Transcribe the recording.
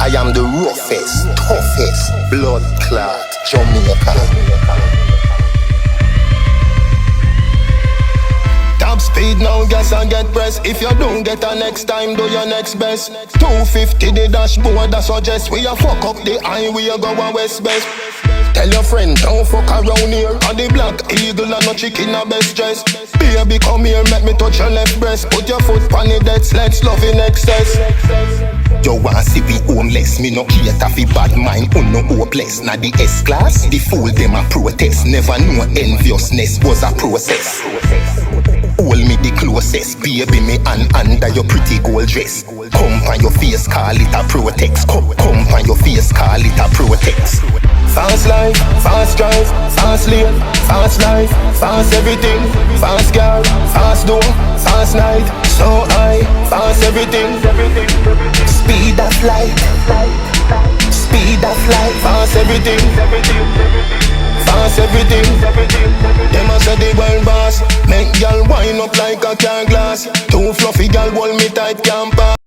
I am the roughest, toughest, blood clot Jamaica. Top speed now, gas and get press. If you don't get a next time, do your next best. 250 the dashboard, that suggest we a fuck up the highway, go a west best. Tell your friend, don't fuck around here. On the black eagle and no chicken a best dress. Baby, come here, make me touch your left breast. Put your foot on the dead, let's love in excess. You want see we homeless, me no cater fi bad mind, no hopeless. Na the S-class, the fool them a protest. Never know enviousness was a process. Hold me the closest, baby, me under your pretty gold dress. Come on your face, call it a protex. Come on your face, call it a protex. Fast life, fast drive, fast lane, fast life, fast everything. Fast girl, fast door, fast night. So high, fast everything. Speed of light, speed of light. Fast everything, fast everything. Them a say the world boss. Make y'all wind up like a car glass. Too fluffy, y'all hold me tight, can't